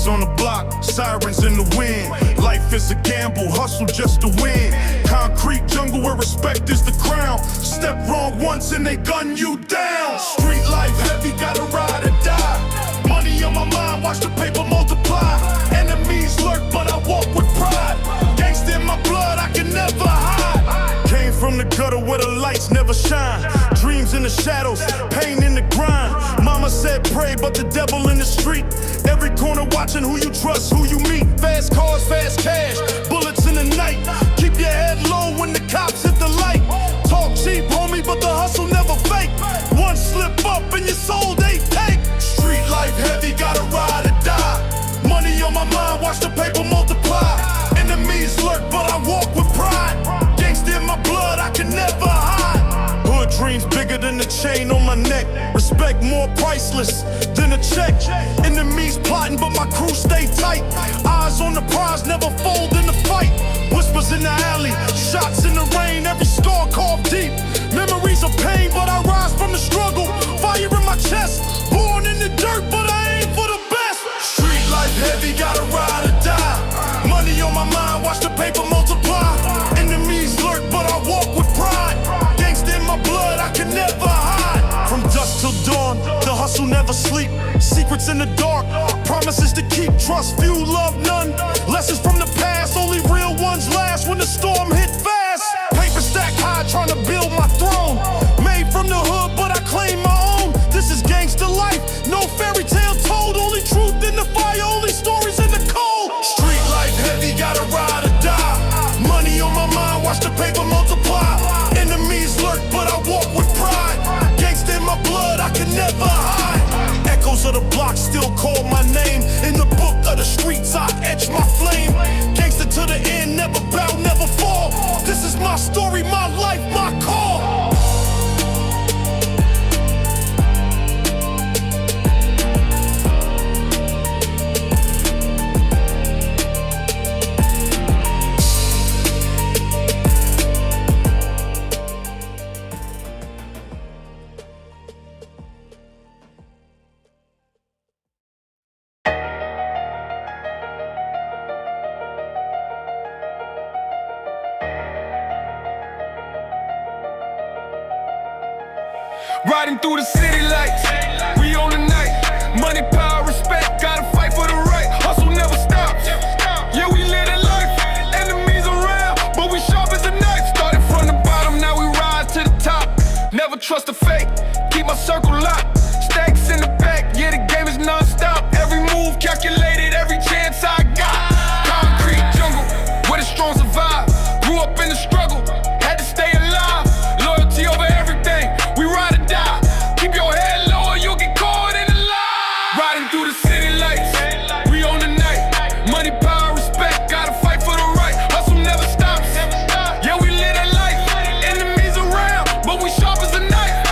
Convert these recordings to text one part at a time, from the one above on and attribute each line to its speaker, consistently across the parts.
Speaker 1: Police on the block, sirens in the wind. Life is a gamble, hustle just to win. Concrete jungle where respect is the crown. Step wrong once and they gun you down. Street life heavy, gotta ride or die. Money on my mind, watch the paper multiply. Enemies lurk, but I walk with pride. Gangsta in my blood, I can never hide. Came from the gutter where the lights never shine. Dreams in the shadows, pain in the grind. Mama said pray, but the devil in the street. Every corner watching who you trust, who you meet. Fast cars, fast cash, bullets in the night. Keep your head low when the cops hit the light. Talk cheap, homie, but the hustle never fake. One slip up and your soul they take. Street life heavy, gotta ride or die. Money on my mind, watch the paper multiply. Enemies lurk, but I walk with pride. Gangsta in my blood, I can never hide. Hood dreams bigger than the chain on my neck. Respect more priceless than a check. Enemies plotting, but my crew stay tight. Eyes on the prize, never fold in the fight. Whispers in the alley, shots in the rain. Every scar carved deep. Memories of pain, but I rise from the struggle. Fire in my chest, born in the dirt, but I aim for the best. Street life heavy, gotta ride or die. Money on my mind, watch the paper multiply. Enemies lurk, but I walk with pride. Gangsta in my blood, I can never hide. From dusk till dawn, the hustle never sleep. Secrets in the dark, promises to keep. Trust few, love none. Lessons from the past, only real ones last when the storm hit fast. Paper stack high, trying to build my throne. Made from the hood, but I claim my own. This is gangsta life, no fairy tale told. Only truth in the fire, only stories in the cold. Street life heavy, gotta ride or die. Money on my mind, watch the paper multiply. Enemies lurk, but I walk with pride. Gangsta in my blood, I can never hide. Echoes of the block still call my name. In the book of the streets, I etch my flame. Gangsta to the end, never bow, never fall. This is my story, my life, my call.
Speaker 2: Riding through the city lights, we on the night. Money, power, respect, gotta fight for the right. Hustle never stops, yeah, we live a life. Enemies around, but we sharp as a knife. Started from the bottom, now we rise to the top. Never trust a fake, keep my circle locked. Stacks in the back, yeah, the game is non-stop. Every move calculated, every chance I got. Concrete jungle, where the strong survive. Grew up in the struggle, had to stay alive. Loyalty over everything, we ride or die. Keep your head low or you'll get caught in the lie. Riding through the city lights, we on the night. Money, power, respect, gotta fight for the right. Hustle never stops, yeah, we live that life. Enemies around, but we sharp as a knife.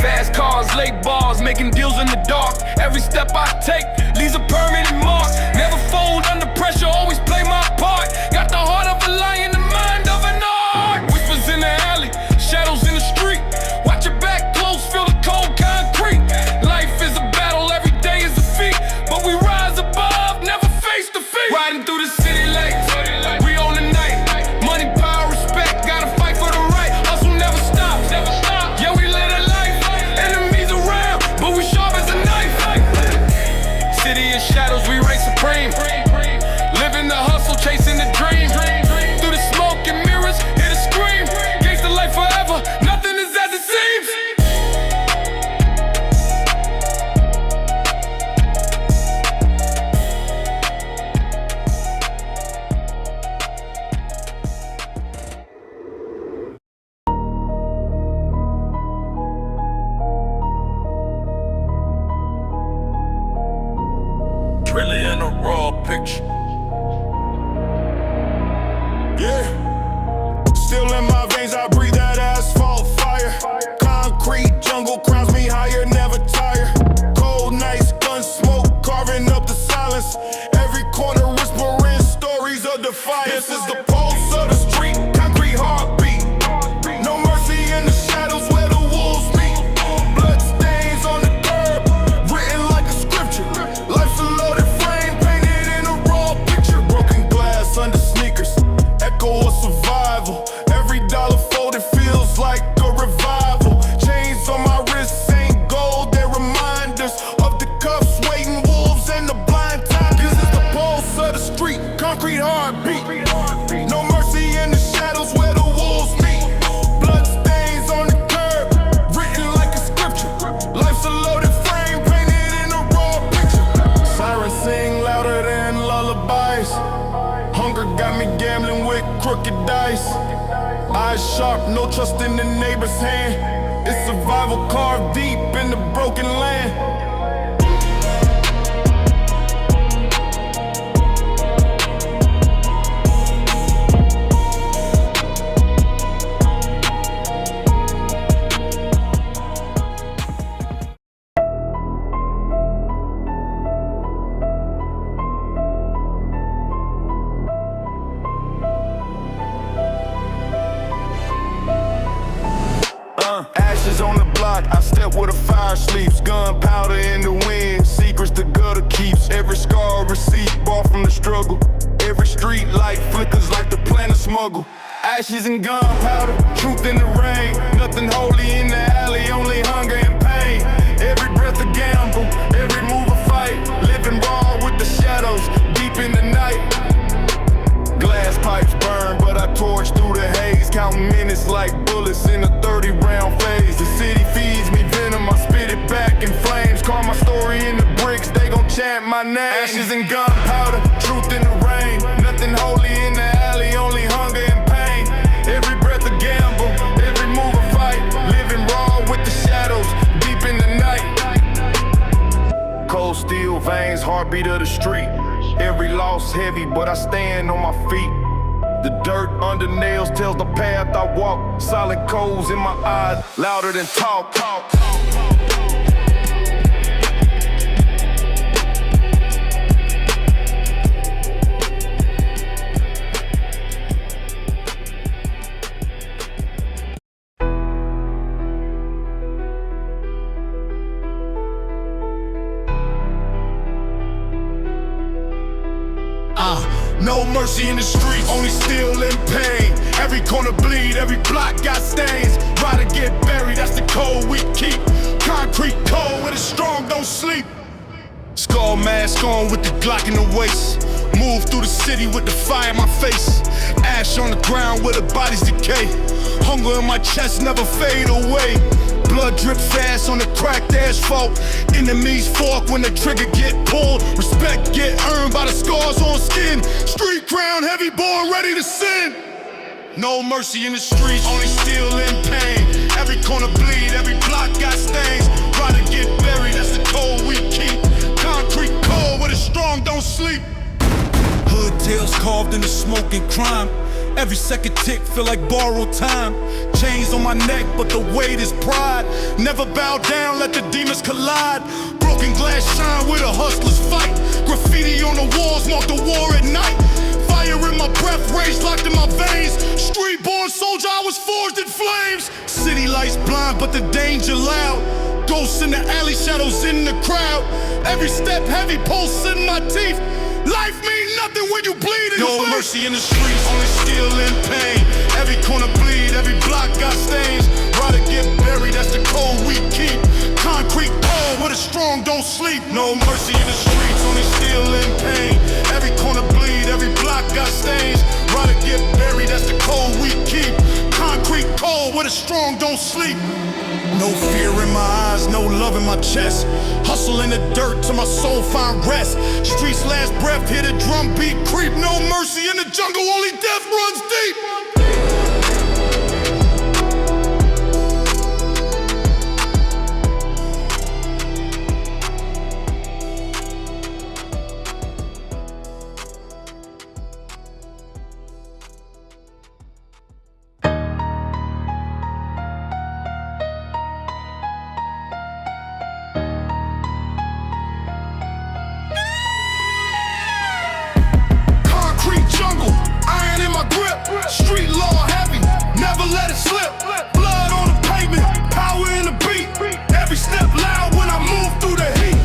Speaker 2: Fast cars, late bars, making deals in the dark. Every step I take leaves a permanent mark. Never fold under pressure, always play my part. Got the heart of a lion, the mind of an art. Whispers in the alley, shadows in the street. Watch your back close, feel the cold concrete. Life is a battle, every day is a feat. But we rise above, never face defeat. Riding through the city lights, we on the night. Money, power, respect, gotta fight for the right. Hustle never stops, yeah, we live that life. Enemies around, but we sharp as a knife. City of shadows, we reign supreme. Living the hustle, chasing the dream. Through the smoke and mirrors, hear the scream. Gangsta life forever, nothing is as it seems.
Speaker 1: Really in a raw picture. Yeah. Still in my veins, I breathe that asphalt fire. Concrete jungle crowns me higher, never tire. Cold nights, gun smoke, carving up the silence. Every corner whispering stories of defiance. This is the pulse of the street, concrete heartbeat. No mercy in the shadows where the wolves meet. Blood stains on the curb, written like a scripture. Life's a loaded frame, painted
Speaker 2: crooked dice. Eyes sharp, no trust in the neighbor's hand. It's survival carved deep in the broken land. Ashes on the block, I step where the fire sleeps. Gunpowder in the wind, secrets the gutter keeps. Every scar a receipt, bought from the struggle. Every street light flickers like the plan to smuggle. Ashes and gunpowder, truth in the rain. Nothing holy in the alley, only hunger and pain. Every breath a gamble, every move a fight. Living raw with the shadows, deep in the night. Glass pipes burn, but I torch through the haze. Counting minutes like bullets in a 30-round phase. The city feeds me venom, I spit it back in flames. Call my story in the bricks, they gon' chant my name. Ashes and gunpowder, truth in the rain. Nothing holy in the alley, only hunger and pain. Every breath a gamble, every move a fight. Living raw with the shadows, deep in the night. Cold steel veins, heartbeat of the street. Every loss heavy, but I stand on my feet. The dirt under nails tells the path I walk. Solid coals in my eyes, louder than talk.
Speaker 1: No mercy in the streets, only steel and pain. Every corner bleed, every block got stains. Rather get buried, that's the code we keep. Concrete cold, when it's strong, don't sleep. Skull mask on with the Glock in the waist. Move through the city with the fire in my face. Ash on the ground where the bodies decay. Hunger in my chest never fade away. Blood drip fast on the cracked asphalt. Enemies fork when the trigger get pulled. Respect get earned by the scars on skin. Street crown heavy, born ready to sin. No mercy in the streets, only steel and pain. Every corner bleed, every block got stains. Rather get buried, that's the code we keep. Concrete cold, where the strong don't sleep. Hood tales carved in the smoke and crime. Every second tick feel like borrowed time. Chains on my neck, but the weight is pride. Never bow down, let the demons collide. Broken glass shine where the hustlers fight. Graffiti on the walls mark the war at night. Fire in my breath, rage locked in my veins. Street-born soldier, I was forged in flames. City lights blind, but the danger loud. Ghosts in the alley, shadows in the crowd. Every step heavy, pulse in my teeth. Life means nothing when you bleed in no mercy in the streets, only steel and pain. Every corner bleed, every block got stains. Rather get buried, that's the code we keep. Concrete cold, where the strong don't sleep. No mercy in the streets, only steel and pain. Every corner bleed, every block got stains. Rather get buried, that's the code we keep. Concrete cold, where the strong don't sleep. No fear in my eyes, no love in my chest. Hustle in the dirt till my soul find rest. Streets last breath, hear the drum beat creep. No mercy in the jungle, only death runs deep. Street law heavy, never let it slip. Blood on the pavement, power in the beat. Every step loud when I move through the heat.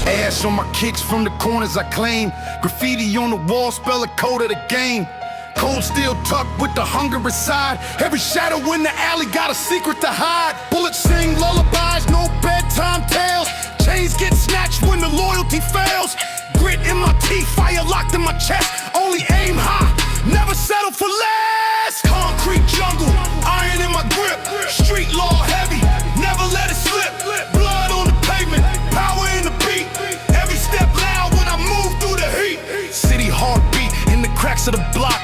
Speaker 1: Ash on my kicks from the corners I claim. Graffiti on the wall, spell a code of the game. Cold steel tucked with the hunger inside. Every shadow in the alley got a secret to hide. Bullets sing lullabies, no bedtime tales. Chains get snatched when the loyalty fails. Grit in my teeth, fire locked in my chest. Only aim high, never settle for less. Concrete jungle, iron in my grip. Street law heavy, never let it slip. Blood on the pavement, power in the beat. Every step loud when I move through the heat. City heartbeat in the cracks of the block.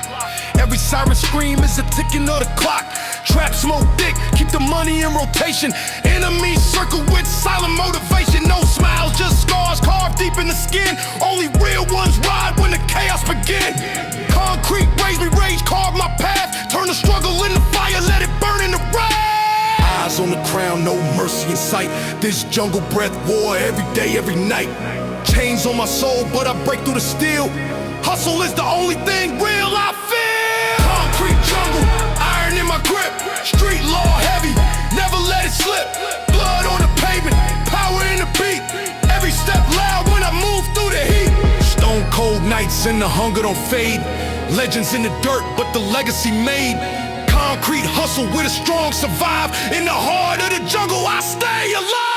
Speaker 1: Every siren scream
Speaker 2: scream is the ticking of the clock. Trap smoke thick, keep the money in rotation. Enemies circle with silent motivation. No smiles, just scars carved deep in the skin. Only real ones ride when the chaos begin. Concrete raised me rage, carved my path. Turn the struggle into fire, let it burn in the wrath. Eyes on the crown, no mercy in sight. This jungle breath war every day, every night. Chains on my soul, but I break through the steel. Hustle is the only thing real I feel. Concrete jungle, iron in my grip. Street law heavy, never let it slip. Blood on the pavement, power in the beat. Every step loud when I move through the heat. Stone cold nights and the hunger don't fade. Legends in the dirt, but the legacy made. Concrete hustle with a strong survive. In the heart of the jungle, I stay alive.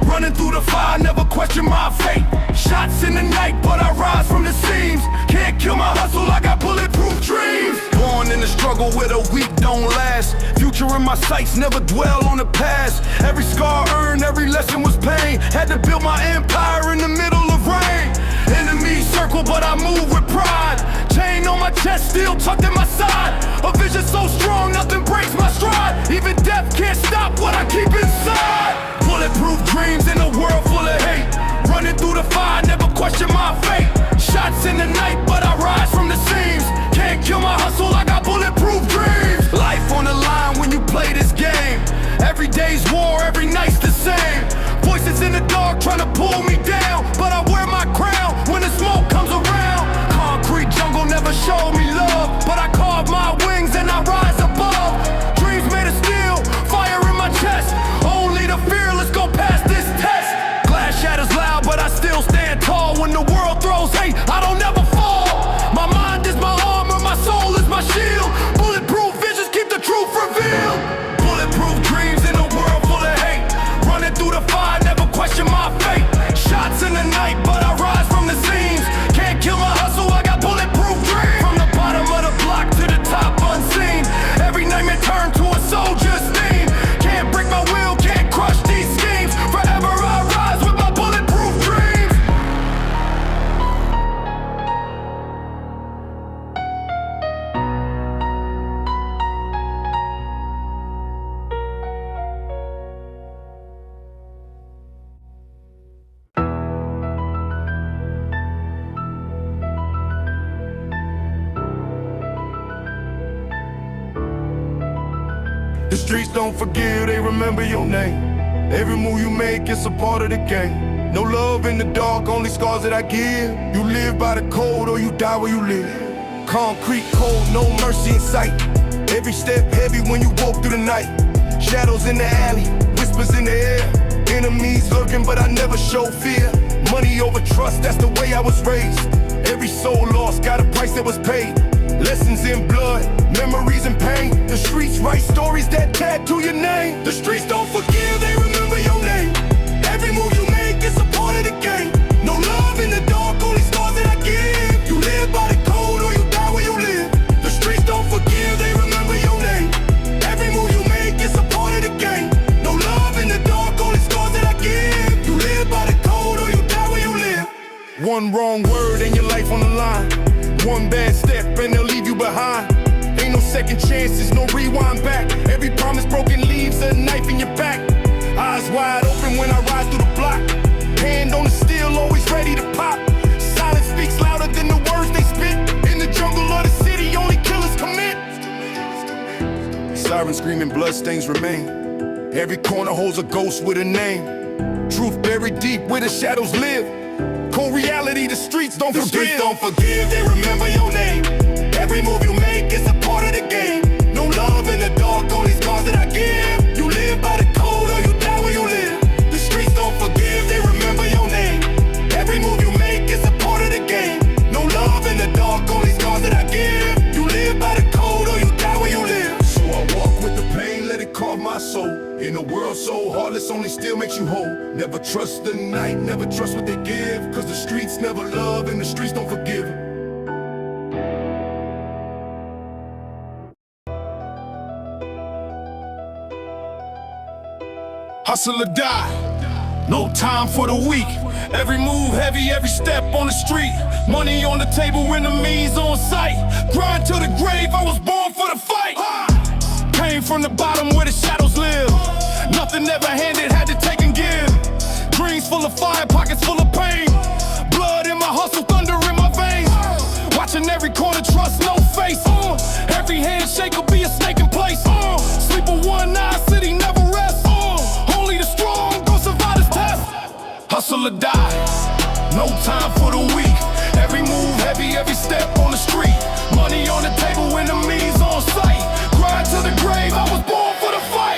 Speaker 2: Running through the fire, never question my fate. Shots in the night, but I rise from the seams. Can't kill my hustle, I got bulletproof dreams. Born in the struggle where the weak don't last. Future in my sights, never dwell on the past. Every scar earned, every lesson was pain. Had to build my empire in the middle of rain. Enemies circle, but I move with pride. Chain on my chest, still tucked in my side. A vision so strong, nothing breaks my stride. Even death can't stop what I keep inside. Bulletproof dreams in a world full of hate. Running through the fire, never question my fate. Shots in the night, but I rise from the seams. Can't kill my hustle, I got bulletproof dreams. Life on the line when you play this game. Every day's war, every night's the same. Voices in the dark trying to pull me down, but I wear my crown when the smoke comes around. Concrete jungle never showed me love, but I carve my wings and I rise above. Dreams made of steel, fire in my chest. Only the fearless go past this test. Glass shatters loud, but I still stand tall. When the world throws hate, I don't ever fall. My mind is my armor, my soul is my shield. Bulletproof visions keep the truth revealed. Bulletproof dreams in a world full of hate. Running through the fire, never question my fate. Shots in the night, but I rise from the seams. Can't kill my hustle, I got bulletproof dreams. From the bottom of the block to the top unseen. Every nightmare turned to a soldier's theme. Can't break my will, can't crush these schemes. Forever I rise with my bulletproof dreams. The streets don't forgive, they remember your name. Every move you make, it's a part of the game. No love in the dark, only scars that I give. You live by the code or you die where you live. Concrete cold, no mercy in sight. Every step heavy when you walk through the night. Shadows in the alley, whispers in the air. Enemies lurking, but I never show fear. Money over trust, that's the way I was raised. Every soul lost, got a price that was paid. Lessons in blood, memories in pain. The streets write stories that tattoo your name. The streets don't forgive, they remember your name. Every move you make is a part of the game. No love in the dark, only scars that I give. You live by the code or you die where you live. The streets don't forgive, they remember your name. Every move you make is a part of the game. No love in the dark, only scars that I give. You live by the code or you die where you live. One wrong word and your life on the line. One bad step and they'll leave you behind. Ain't no second chances, no rewind back. Every promise broken leaves a knife in your back. Eyes wide open when I ride through the block. Hand on the steel, always ready to pop. Silence speaks louder than the words they spit. In the jungle of the city, only killers commit. Sirens screaming, bloodstains remain. Every corner holds a ghost with a name. Truth buried deep where the shadows live. Cold reality, the streets don't forgive. The streets don't forgive, they remember your name. Every move you make is a part of the game. No love in the dark, only scars that I give. You live by the code or you die where you live. The streets don't forgive, they remember your name. Every move you make is a part of the game. No love in the dark, only scars that I give. You live by the code or you die
Speaker 1: Success only still makes you whole. Never trust the night, never trust what they give, cause the streets never love and the streets don't forgive. Hustle or die, no time for the weak. Every move heavy, every step on the street. Money on the table, enemies on sight. Grind to the grave, I was born for the fight. Came from the bottom where the shadows live. Nothing ever handed, had to take and give. Dreams full of fire, pockets full of pain. Blood in my hustle, thunder in my veins. Watching every corner, trust no face. Every handshake will be a snake in place. Sleep with one eye, city never rests. Only the strong gon' survive this test. Hustle or die, no time for the weak. Every move heavy, every step on the street. Money on the table, enemies on sight. Grind to the grave, I was born for the fight.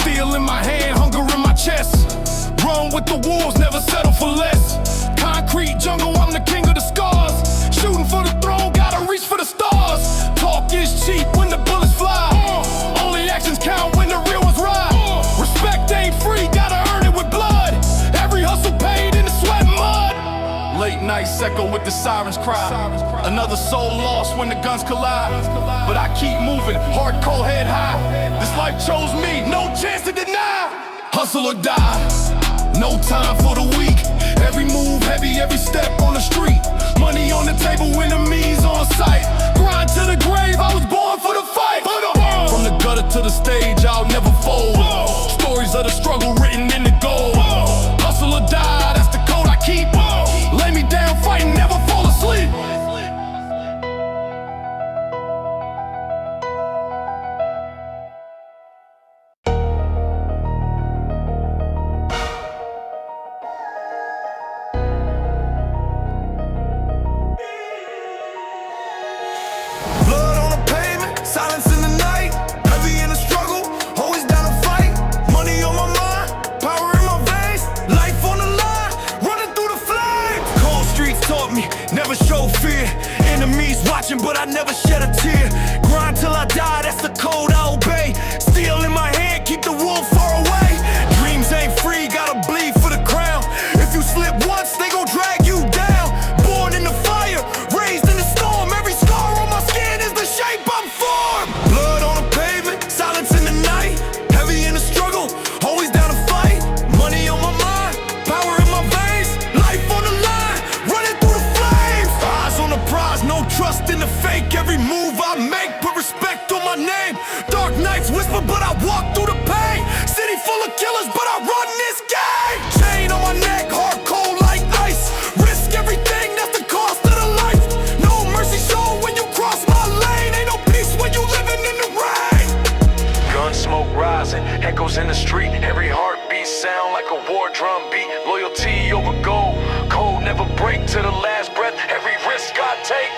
Speaker 1: Steel in my hand, hunger in my chest. Run with the wolves, never settle for less. Concrete jungle, I'm the king of the scars. Shooting for the throne, gotta reach for the stars. Talk is cheap when the bullets fly. Only actions count when the real ones ride. Respect ain't free, gotta earn it with blood. Every hustle paid in the sweat and mud. Late nights echo with the sirens cry. Another soul lost when the guns collide. But I keep moving, heart cold, head high. This life chose me, no chance to deny. Hustle or die, no time for the weak. Every move heavy, every step on the street. Money on the table, enemies on sight. Grind to the grave, I was born for the fight. From the gutter to the stage, I'll never fold. Stories of the struggle written in the gold. Hustle or die, that's the code I keep. Lay me down fighting, never fall asleep.
Speaker 2: Blood on the pavement, silence in the night. Heavy in the struggle, always down to fight. Money on my mind, power in my veins. Life on the line, running through the flames. Cold streets taught me, never show fear. Enemies watching, but I never shed a tear. Grind till I die, that's the code I obey. Steel in my hand, keep the wolf far away. Dreams ain't free, gotta bleed for the crown. If you slip once, they gon' drag you down. Born in the fire, raised in the storm. Every scar on my skin is the shape I'm formed. Blood on the pavement, silence in the night. Heavy in the struggle, always down to fight. Money on my mind, power in my veins. Life on the line, running through the flames. Eyes on the prize, no trust in the fake. Every move I make, put respect on my name. Dark nights whisper, but I walk through the pain. City full of killers, but I run this game. Chain on my neck, hard cold like ice. Risk everything, that's the cost of the life. No mercy shown when you cross my lane. Ain't no peace when you living in the rain.
Speaker 3: Gun smoke rising, echoes in the street. Every heartbeat sound like a war drum beat. Loyalty over gold, cold never break to the last breath. Every risk I take